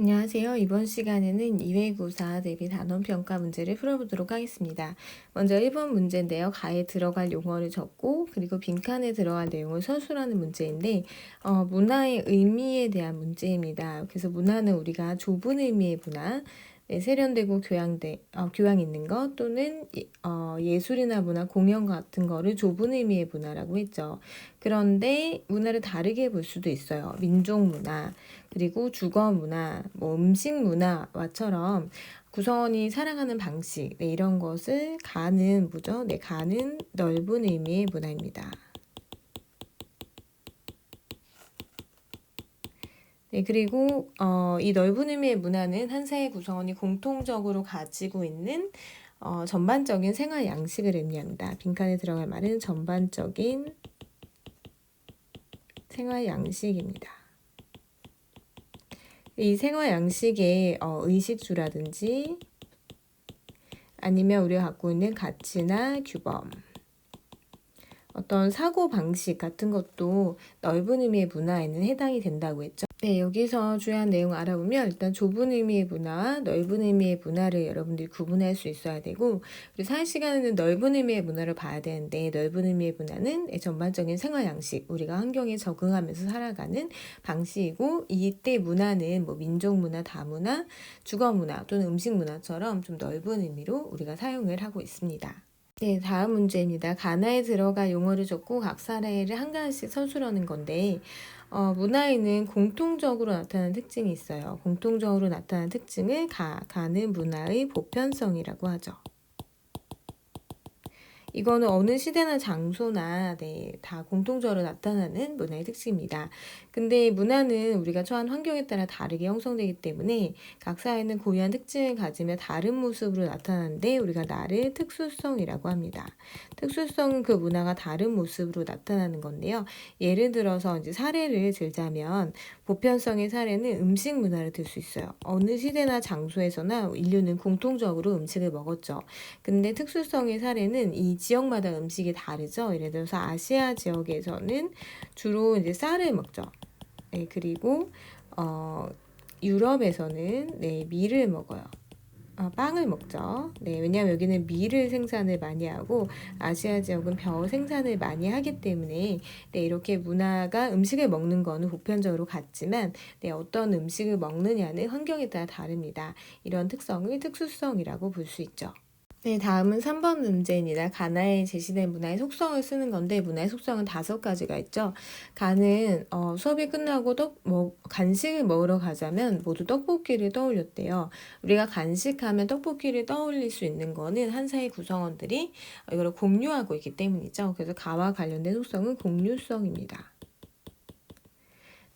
안녕하세요. 이번 시간에는 2회고사 대비 단원평가 문제를 풀어보도록 하겠습니다. 먼저 1번 문제인데요. 가에 들어갈 용어를 적고 그리고 빈칸에 들어갈 내용을 서술하는 문제인데 문화의 의미에 대한 문제입니다. 그래서 문화는 우리가 좁은 의미의 문화, 세련되고 교양 있는 것 또는 예술이나 문화, 공연 같은 거를 좁은 의미의 문화라고 했죠. 그런데 문화를 다르게 볼 수도 있어요. 민족 문화, 그리고 주거 문화, 음식 문화와처럼 구성원이 살아가는 방식, 이런 것을 가는 뭐죠? 가는 넓은 의미의 문화입니다. 그리고 이 넓은 의미의 문화는 한 사회 구성원이 공통적으로 가지고 있는 전반적인 생활 양식을 의미합니다. 빈칸에 들어갈 말은 전반적인 생활 양식입니다. 이 생활 양식의 의식주라든지 아니면 우리가 갖고 있는 가치나 규범, 어떤 사고 방식 같은 것도 넓은 의미의 문화에는 해당이 된다고 했죠. 여기서 중요한 내용 알아보면 일단 좁은 의미의 문화와 넓은 의미의 문화를 여러분들이 구분할 수 있어야 되고, 그리고 사회 시간에는 넓은 의미의 문화를 봐야 되는데, 넓은 의미의 문화는 전반적인 생활 양식, 우리가 환경에 적응하면서 살아가는 방식이고, 이때 문화는 민족 문화, 다문화, 주거 문화 또는 음식 문화처럼 좀 넓은 의미로 우리가 사용을 하고 있습니다. 다음 문제입니다. 가나에 들어가 용어를 적고 각 사례를 한 가지씩 서술하는 건데, 문화에는 공통적으로 나타나는 특징이 있어요. 공통적으로 나타나는 특징을 가는 문화의 보편성이라고 하죠. 이거는 어느 시대나 장소나 다 공통적으로 나타나는 문화의 특징입니다. 근데 문화는 우리가 처한 환경에 따라 다르게 형성되기 때문에 각 사회는 고유한 특징을 가지며 다른 모습으로 나타나는데 우리가 나를 특수성이라고 합니다. 특수성은 그 문화가 다른 모습으로 나타나는 건데요. 예를 들어서 이제 사례를 들자면 보편성의 사례는 음식 문화를 들 수 있어요. 어느 시대나 장소에서나 인류는 공통적으로 음식을 먹었죠. 근데 특수성의 사례는 이 지역마다 음식이 다르죠. 예를 들어서 아시아 지역에서는 주로 이제 쌀을 먹죠. 그리고 유럽에서는 밀을 먹어요. 빵을 먹죠. 왜냐하면 여기는 밀을 생산을 많이 하고 아시아 지역은 벼 생산을 많이 하기 때문에 이렇게 문화가 음식을 먹는 거는 보편적으로 같지만 어떤 음식을 먹느냐는 환경에 따라 다릅니다. 이런 특성을 특수성이라고 볼 수 있죠. 다음은 3번 문제입니다. 가나에 제시된 문화의 속성을 쓰는 건데 문화의 속성은 5가지가 있죠. 가는 수업이 끝나고 간식을 먹으러 가자면 모두 떡볶이를 떠올렸대요. 우리가 간식하면 떡볶이를 떠올릴 수 있는 거는 한 사회 구성원들이 이걸 공유하고 있기 때문이죠. 그래서 가와 관련된 속성은 공유성입니다.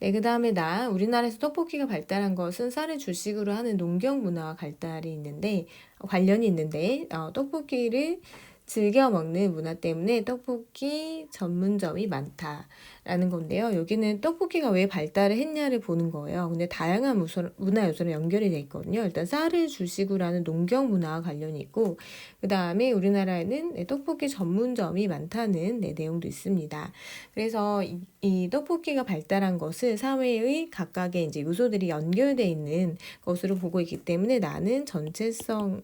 그 다음에 우리나라에서 떡볶이가 발달한 것은 쌀을 주식으로 하는 농경 문화와 관련이 있는데 떡볶이를 즐겨 먹는 문화 때문에 떡볶이 전문점이 많다라는 건데요. 여기는 떡볶이가 왜 발달을 했냐를 보는 거예요. 근데 다양한 문화 요소랑 연결이 돼 있거든요. 일단 쌀을 주식으로 하는 농경 문화와 관련이 있고, 그 다음에 우리나라에는 떡볶이 전문점이 많다는 내용도 있습니다. 그래서 이 떡볶이가 발달한 것을 사회의 각각의 이제 요소들이 연결되어 있는 것으로 보고 있기 때문에 나는 전체성인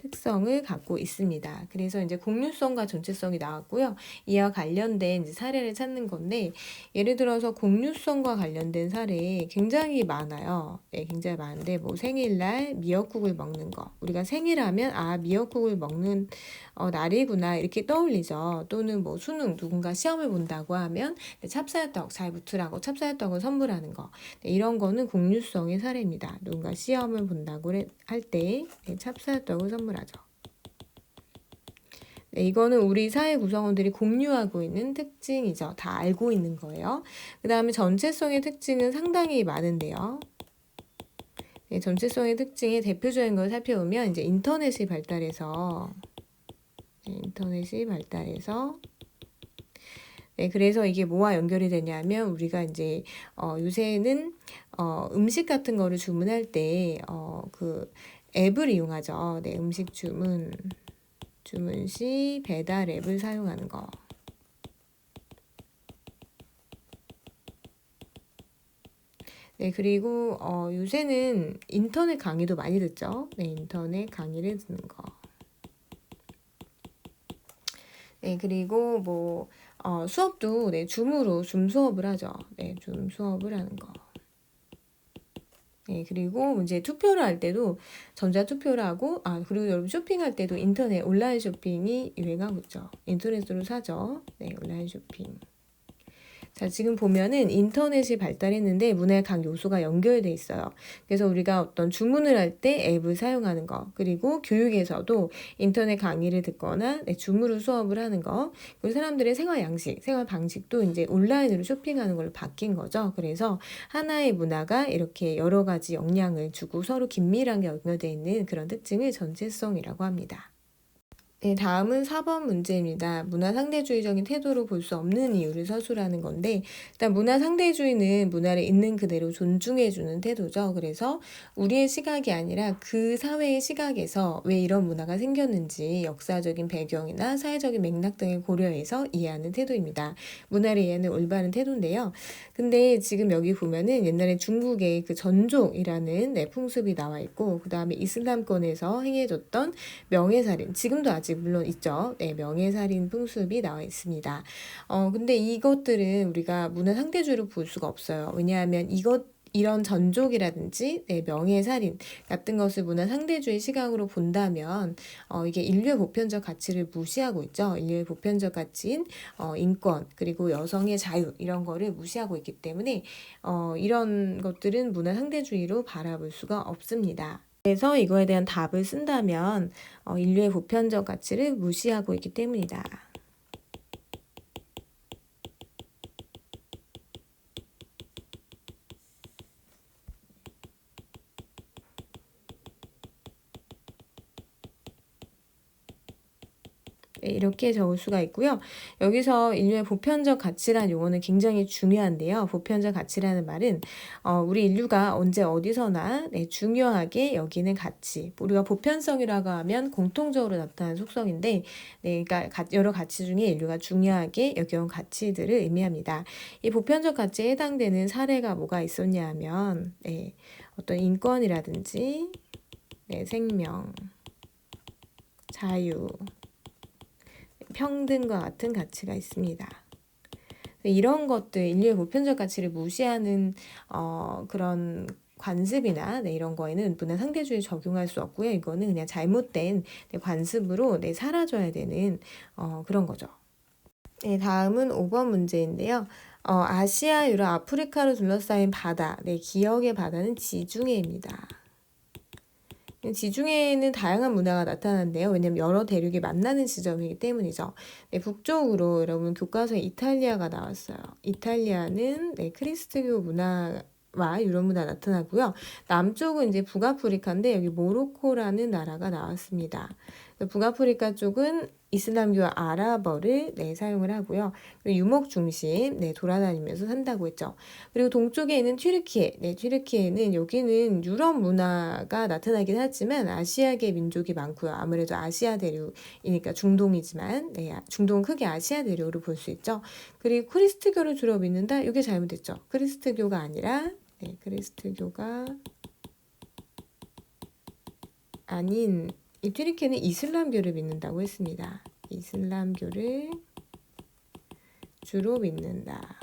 특성을 갖고 있습니다. 그래서 이제 공유성과 전체성이 나왔고요. 이와 관련된 이제 사례를 찾는 건데, 예를 들어서 공유성과 관련된 사례 굉장히 많아요. 굉장히 많은데 생일날 미역국을 먹는 거. 우리가 생일하면 미역국을 먹는 날이구나 이렇게 떠올리죠. 또는 수능 누군가 시험을 본다고 하면 찹쌀떡 잘 붙으라고 찹쌀떡을 선물하는 거. 이런 거는 공유성의 사례입니다. 누군가 시험을 본다고 할 때 찹쌀떡을 선물하죠. 이거는 우리 사회 구성원들이 공유하고 있는 특징이죠. 다 알고 있는 거예요. 그 다음에 전체성의 특징은 상당히 많은데요. 전체성의 특징의 대표적인 걸 살펴보면 이제 인터넷이 발달해서 그래서 이게 뭐와 연결이 되냐면 우리가 이제 요새는 음식 같은 거를 주문할 때 그 앱을 이용하죠. 음식 주문 시 배달 앱을 사용하는 거. 네, 그리고 요새는 인터넷 강의도 많이 듣죠. 네, 인터넷 강의를 듣는 거. 네, 그리고 뭐 수업도 네, 줌 수업을 하죠. 네, 줌 수업을 하는 거. 네, 그리고 이제 투표를 할 때도 전자투표를 하고, 그리고 여러분 쇼핑할 때도 인터넷 온라인 쇼핑이 유행하고 있죠. 인터넷으로 사죠. 네, 온라인 쇼핑. 자, 지금 보면은 인터넷이 발달했는데 문화의 각 요소가 연결돼 있어요. 그래서 우리가 어떤 주문을 할 때 앱을 사용하는 거, 그리고 교육에서도 인터넷 강의를 듣거나 줌으로 수업을 하는 거, 그리고 사람들의 생활 양식, 생활 방식도 이제 온라인으로 쇼핑하는 걸로 바뀐 거죠. 그래서 하나의 문화가 이렇게 여러 가지 영향을 주고 서로 긴밀하게 연결되어 있는 그런 특징을 전체성이라고 합니다. 네, 다음은 4번 문제입니다. 문화 상대주의적인 태도로 볼 수 없는 이유를 서술하는 건데, 일단 문화 상대주의는 문화를 있는 그대로 존중해주는 태도죠. 그래서 우리의 시각이 아니라 그 사회의 시각에서 왜 이런 문화가 생겼는지 역사적인 배경이나 사회적인 맥락 등을 고려해서 이해하는 태도입니다. 문화를 이해하는 올바른 태도인데요. 근데 지금 여기 보면은 옛날에 중국의 그 전족이라는 풍습이 나와 있고, 그 다음에 이슬람권에서 행해졌던 명예살인, 지금도 아직 물론 있죠. 네, 명예살인 풍습이 나와 있습니다. 근데 이것들은 우리가 문화 상대주의로 볼 수가 없어요. 왜냐하면 이런 전족이라든지 명예살인 같은 것을 문화 상대주의 시각으로 본다면 이게 인류의 보편적 가치를 무시하고 있죠. 인류의 보편적 가치인 인권 그리고 여성의 자유 이런 거를 무시하고 있기 때문에 이런 것들은 문화 상대주의로 바라볼 수가 없습니다. 그래서 이거에 대한 답을 쓴다면 인류의 보편적 가치를 무시하고 있기 때문이다. 네, 이렇게 적을 수가 있고요. 여기서 인류의 보편적 가치라는 용어는 굉장히 중요한데요. 보편적 가치라는 말은 우리 인류가 언제 어디서나 중요하게 여기는 가치, 우리가 보편성이라고 하면 공통적으로 나타나는 속성인데 그러니까 여러 가치 중에 인류가 중요하게 여겨온 가치들을 의미합니다. 이 보편적 가치에 해당되는 사례가 뭐가 있었냐 하면 어떤 인권이라든지 생명, 자유, 평등과 같은 가치가 있습니다. 이런 것들, 인류의 보편적 가치를 무시하는 그런 관습이나 이런 거에는 문화 상대주의 적용할 수 없고요. 이거는 그냥 잘못된 관습으로 사라져야 되는 그런 거죠. 네, 다음은 5번 문제인데요. 아시아, 유럽, 아프리카로 둘러싸인 바다, 기억의 바다는 지중해입니다. 지중해에는 다양한 문화가 나타나는데요. 왜냐하면 여러 대륙이 만나는 지점이기 때문이죠. 북쪽으로 여러분 교과서에 이탈리아가 나왔어요. 이탈리아는 크리스트교 문화와 유럽 문화 나타나고요. 남쪽은 이제 북아프리카인데 여기 모로코라는 나라가 나왔습니다. 북아프리카 쪽은 이슬람교와 아랍어를 사용을 하고요. 그리고 유목 중심 돌아다니면서 산다고 했죠. 그리고 동쪽에 있는 튀르키예, 튀르키예는 여기는 유럽 문화가 나타나긴 하지만 아시아계 민족이 많고요. 아무래도 아시아 대륙이니까 중동이지만 중동은 크게 아시아 대륙으로 볼 수 있죠. 그리고 크리스트교를 주로 믿는다? 이게 잘못됐죠. 크리스트교가 아니라 크리스트교가 아닌 이 튀르키예는 이슬람교를 믿는다고 했습니다. 이슬람교를 주로 믿는다.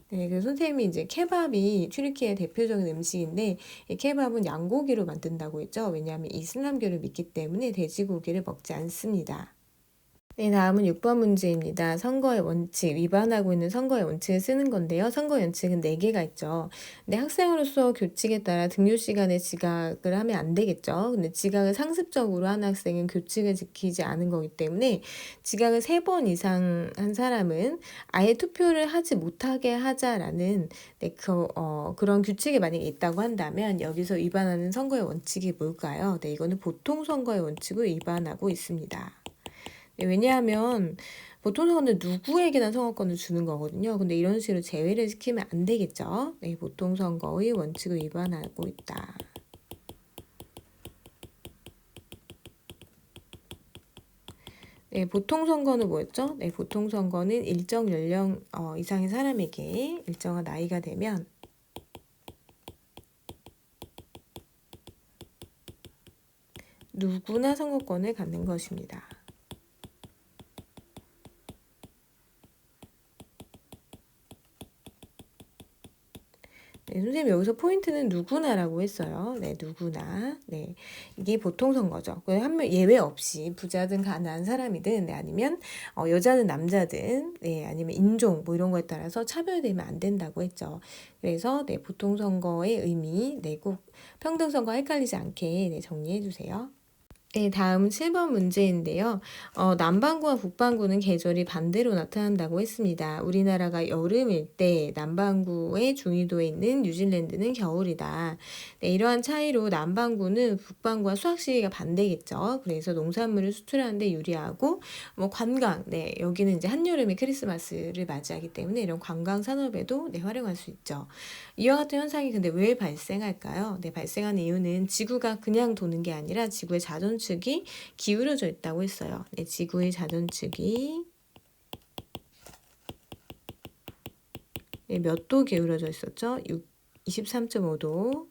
그래서 선생님이 이제 케밥이 튀르키예의 대표적인 음식인데 이 케밥은 양고기로 만든다고 했죠. 왜냐하면 이슬람교를 믿기 때문에 돼지고기를 먹지 않습니다. 다음은 6번 문제입니다. 선거의 원칙, 위반하고 있는 선거의 원칙을 쓰는 건데요. 선거 원칙은 4개가 있죠. 근데 학생으로서 교칙에 따라 등교 시간에 지각을 하면 안 되겠죠. 근데 지각을 상습적으로 한 학생은 교칙을 지키지 않은 거기 때문에 지각을 3번 이상 한 사람은 아예 투표를 하지 못하게 하자라는 그런 규칙이 만약에 있다고 한다면 여기서 위반하는 선거의 원칙이 뭘까요? 이거는 보통 선거의 원칙을 위반하고 있습니다. 왜냐하면 보통 선거는 누구에게나 선거권을 주는 거거든요. 근데 이런 식으로 제외를 시키면 안 되겠죠. 보통 선거의 원칙을 위반하고 있다. 네, 보통 선거는 뭐였죠? 네, 보통 선거는 일정 연령 이상의 사람에게 일정한 나이가 되면 누구나 선거권을 갖는 것입니다. 네, 선생님 여기서 포인트는 누구나라고 했어요. 네, 누구나. 네, 이게 보통 선거죠. 한 명 예외 없이 부자든 가난한 사람이든, 네, 아니면 여자든 남자든, 네, 아니면 인종 뭐 이런 거에 따라서 차별되면 안 된다고 했죠. 그래서 네, 보통 선거의 의미, 네, 꼭 평등 선거 헷갈리지 않게 네, 정리해 주세요. 네, 다음 7번 문제인데요. 남반구와 북반구는 계절이 반대로 나타난다고 했습니다. 우리나라가 여름일 때 남반구의 중위도에 있는 뉴질랜드는 겨울이다. 네, 이러한 차이로 남반구는 북반구와 수확 시기가 반대겠죠. 그래서 농산물을 수출하는데 유리하고 뭐 관광, 네, 여기는 이제 한여름에 크리스마스를 맞이하기 때문에 이런 관광 산업에도 네, 활용할 수 있죠. 이와 같은 현상이 근데 왜 발생할까요? 네, 발생하는 이유는 지구가 그냥 도는 게 아니라 지구의 자전축이 기울어져 있다고 했어요. 네, 지구의 자전축이 네, 몇 도 기울어져 있었죠? 23.5도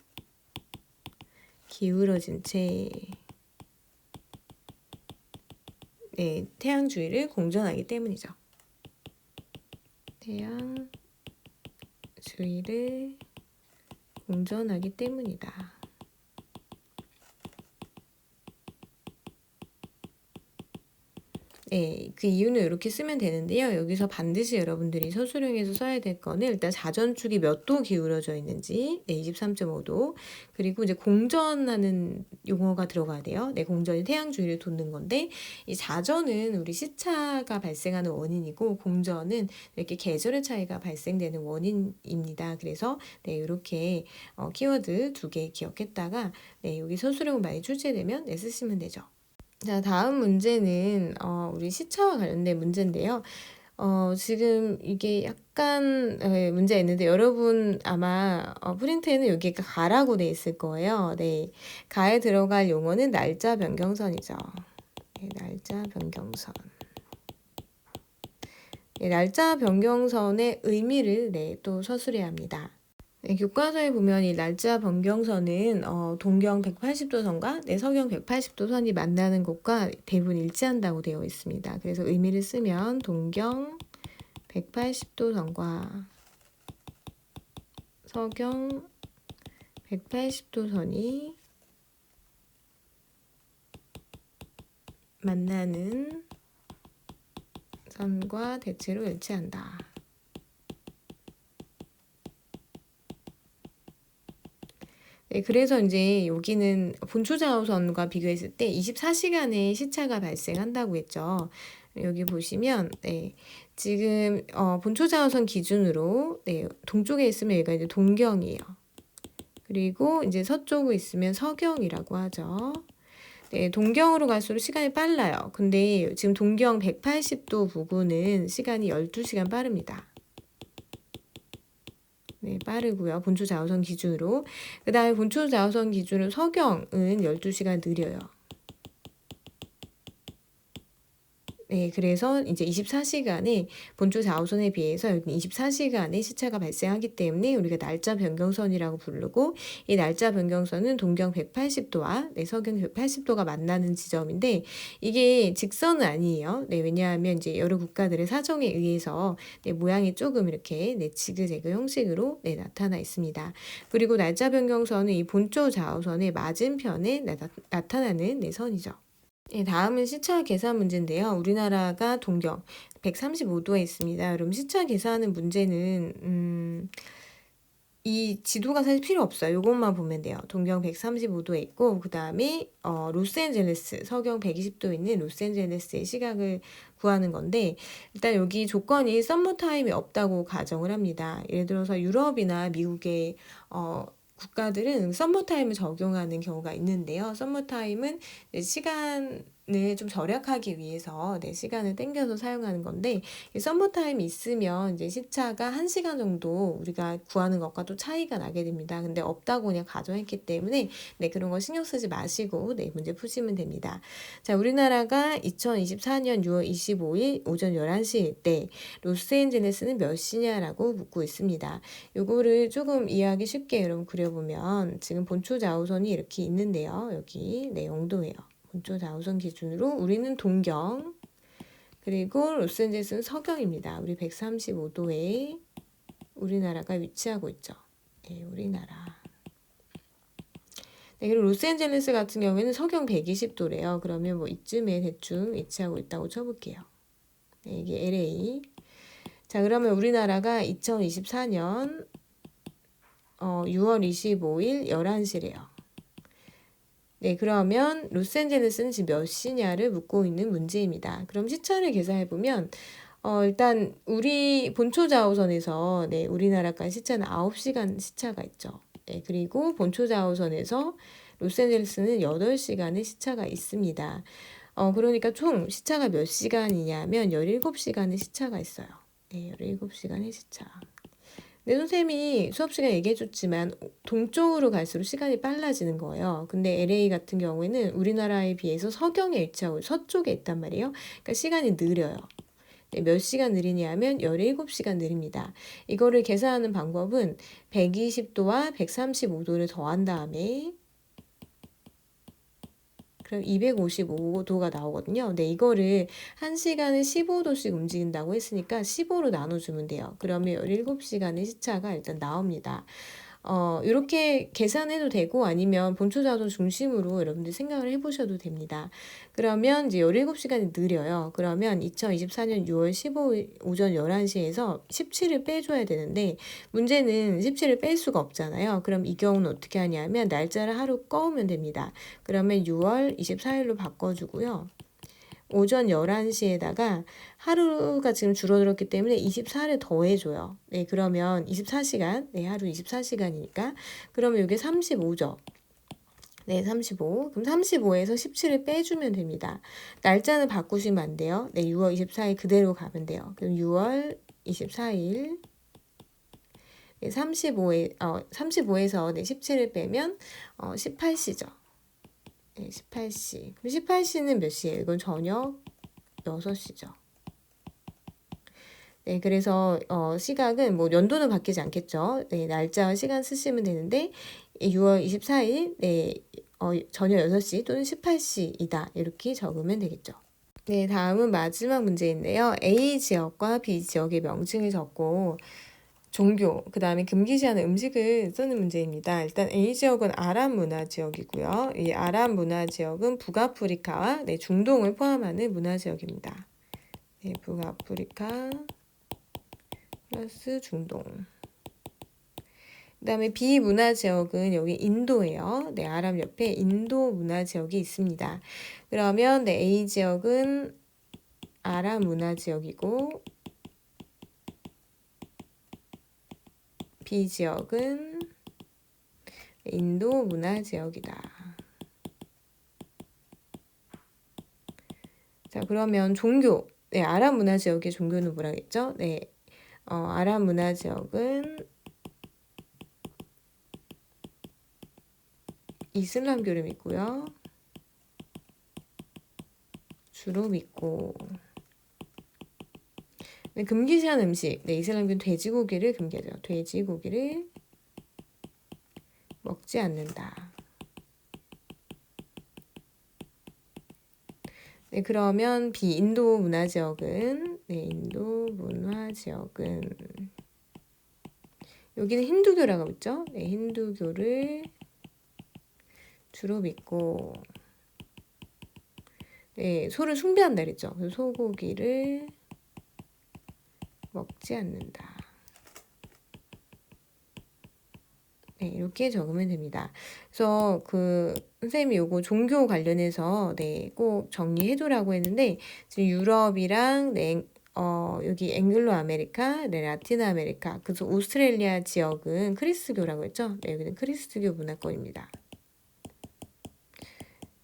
기울어진 채 네, 태양 주위를 공전하기 때문이죠. 태양 주위를 공전하기 때문이다. 네, 그 이유는 이렇게 쓰면 되는데요. 여기서 반드시 여러분들이 서술형에서 써야 될 거는 일단 자전축이 몇 도 기울어져 있는지, 네, 23.5도. 그리고 이제 공전하는 용어가 들어가야 돼요. 네, 공전이 태양 주위를 돕는 건데, 이 자전은 우리 시차가 발생하는 원인이고, 공전은 이렇게 계절의 차이가 발생되는 원인입니다. 그래서 네, 이렇게 키워드 2개 기억했다가, 네, 여기 서술형을 많이 출제되면 네, 쓰시면 되죠. 자, 다음 문제는 우리 시차와 관련된 문제인데요. 지금 이게 약간 문제가 있는데 여러분 아마 프린트에는 여기가 가라고 돼 있을 거예요. 네, 가에 들어갈 용어는 날짜 변경선이죠. 네, 날짜 변경선. 네, 날짜 변경선의 의미를 네, 또 서술해야 합니다. 네, 교과서에 보면 이 날짜 변경선은 동경 180도 선과 서경 180도 선이 만나는 곳과 대부분 일치한다고 되어 있습니다. 그래서 의미를 쓰면 동경 180도 선과 서경 180도 선이 만나는 선과 대체로 일치한다. 네, 그래서 이제 여기는 본초 자우선과 비교했을 때 24시간의 시차가 발생한다고 했죠. 여기 보시면 네, 지금 본초 자우선 기준으로 네, 동쪽에 있으면 여기가 이제 동경이에요. 그리고 이제 서쪽에 있으면 서경이라고 하죠. 네, 동경으로 갈수록 시간이 빨라요. 근데 지금 동경 180도 부근은 시간이 12시간 빠릅니다. 네, 빠르고요. 본초 자우선 기준으로. 그 다음에 본초 자우선 기준으로 서경은 12시간 느려요. 네, 그래서 이제 24시간에 본초 자우선에 비해서 여기 24시간의 시차가 발생하기 때문에 우리가 날짜 변경선이라고 부르고 이 날짜 변경선은 동경 180도와 서경 180도가 만나는 지점인데 이게 직선은 아니에요. 네, 왜냐하면 이제 여러 국가들의 사정에 의해서 모양이 조금 이렇게 지그재그 형식으로 나타나 있습니다. 그리고 날짜 변경선은 이 본초 자우선의 맞은편에 나타나는 선이죠. 네, 다음은 시차 계산 문제인데요. 우리나라가 동경 135도에 있습니다. 여러분 시차 계산하는 문제는 이 지도가 사실 필요 없어요. 이것만 보면 돼요. 동경 135도에 있고 그 다음에 로스앤젤레스 서경 120도에 있는 로스앤젤레스의 시각을 구하는 건데 일단 여기 조건이 썸머타임이 없다고 가정을 합니다. 예를 들어서 유럽이나 미국의 국가들은 썸머타임을 적용하는 경우가 있는데요. 썸머타임은 시간을 좀 절약하기 위해서 시간을 땡겨서 사용하는 건데, 이 썸머타임이 있으면 이제 시차가 1시간 정도 우리가 구하는 것과 또 차이가 나게 됩니다. 근데 없다고 그냥 가정했기 때문에 그런 거 신경 쓰지 마시고 문제 푸시면 됩니다. 자, 우리나라가 2024년 6월 25일 오전 11시일 때 로스앤젤레스는 몇 시냐라고 묻고 있습니다. 요거를 조금 이해하기 쉽게 여러분 그려보면, 지금 본초 좌우선이 이렇게 있는데요. 여기 영도예요. 본초 좌우선 기준으로 우리는 동경, 그리고 로스앤젤레스는 서경입니다. 우리 135도에 우리나라가 위치하고 있죠. 우리나라. 그리고 로스앤젤레스 같은 경우에는 서경 120도래요. 그러면 뭐 이쯤에 대충 위치하고 있다고 쳐볼게요. 이게 LA. 자, 그러면 우리나라가 2024년 6월 25일 11시래요. 그러면 로스앤젤레스는 지금 몇 시냐를 묻고 있는 문제입니다. 그럼 시차를 계산해보면 일단 우리 본초 좌우선에서 우리나라까지 시차는 9시간 시차가 있죠. 그리고 본초 좌우선에서 로스앤젤레스는 8시간의 시차가 있습니다. 그러니까 총 시차가 몇 시간이냐면 17시간의 시차가 있어요. 17시간의 시차. 선생님이 수업 시간에 얘기해줬지만 동쪽으로 갈수록 시간이 빨라지는 거예요. 근데 LA 같은 경우에는 우리나라에 비해서 서경에 위치하고 서쪽에 있단 말이에요. 그러니까 시간이 느려요. 몇 시간 느리냐면 17시간 느립니다. 이거를 계산하는 방법은 120도와 135도를 더한 다음에 그럼 255도가 나오거든요. 근데 이거를 1시간에 15도씩 움직인다고 했으니까 15로 나눠주면 돼요. 그러면 17시간의 시차가 일단 나옵니다. 이렇게 계산해도 되고, 아니면 본초 좌우선 중심으로 여러분들 생각을 해보셔도 됩니다. 그러면 이제 17시간이 느려요. 그러면 2024년 6월 15일 오전 11시에서 17을 빼줘야 되는데, 문제는 17을 뺄 수가 없잖아요. 그럼 이 경우는 어떻게 하냐면 날짜를 하루 꺼오면 됩니다. 그러면 6월 24일로 바꿔주고요. 오전 11시에다가 하루가 지금 줄어들었기 때문에 24를 더해줘요. 그러면 24시간, 하루 24시간이니까. 그러면 이게 35죠. 35. 그럼 35에서 17을 빼주면 됩니다. 날짜는 바꾸시면 안 돼요. 6월 24일 그대로 가면 돼요. 그럼 6월 24일 35에서 17을 빼면 18시죠. 18시. 18시는 몇 시예요? 이건 저녁 6시죠. 그래서 시각은 뭐 연도는 바뀌지 않겠죠. 날짜와 시간 쓰시면 되는데 6월 24일 저녁 6시 또는 18시이다. 이렇게 적으면 되겠죠. 다음은 마지막 문제인데요. A 지역과 B 지역의 명칭을 적고 종교, 그 다음에 금기시하는 음식을 쓰는 문제입니다. 일단 A 지역은 아랍 문화 지역이고요. 이 아랍 문화 지역은 북아프리카와 중동을 포함하는 문화 지역입니다. 북아프리카 플러스 중동. 그 다음에 B 문화 지역은 여기 인도예요. 아랍 옆에 인도 문화 지역이 있습니다. 그러면 A 지역은 아랍 문화 지역이고, B 지역은 인도 문화 지역이다. 자, 그러면 종교. 아랍 문화 지역의 종교는 뭐라 했죠? 아랍 문화 지역은 이슬람교를 믿고요. 주로 믿고. 금기시한 음식. 이슬람교는 돼지고기를 금기하죠. 돼지고기를 먹지 않는다. 그러면 비인도 문화 지역은 인도 문화 지역은 여기는 힌두교라고 했죠. 힌두교를 주로 믿고 소를 숭배한다 그랬죠. 소고기를 먹지 않는다. 이렇게 적으면 됩니다. 그래서 선생님이 요거 종교 관련해서 꼭 정리해두라고 했는데, 지금 유럽이랑 여기 앵글로 아메리카, 라틴 아메리카, 그래서 오스트레일리아 지역은 크리스교라고 했죠. 여기는 크리스교 문화권입니다.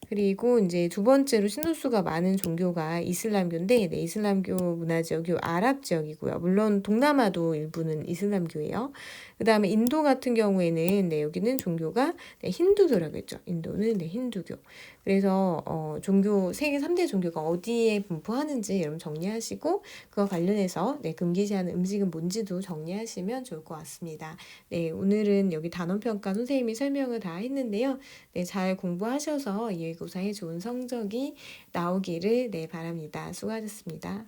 그리고 이제 두 번째로 신도수가 많은 종교가 이슬람교인데, 네, 이슬람교 문화 지역이 아랍 지역이고요. 물론 동남아도 일부는 이슬람교예요. 그다음에 인도 같은 경우에는 네, 여기는 종교가 네, 힌두교라고 했죠. 인도는 네, 힌두교. 그래서 종교 세계 3대 종교가 어디에 분포하는지 여러분 정리하시고 그거 관련해서 네, 금기시하는 음식은 뭔지도 정리하시면 좋을 것 같습니다. 네, 오늘은 여기 단원평가 선생님이 설명을 다 했는데요. 네, 잘 공부하셔서 예고사에 좋은 성적이 나오기를 네, 바랍니다. 수고하셨습니다.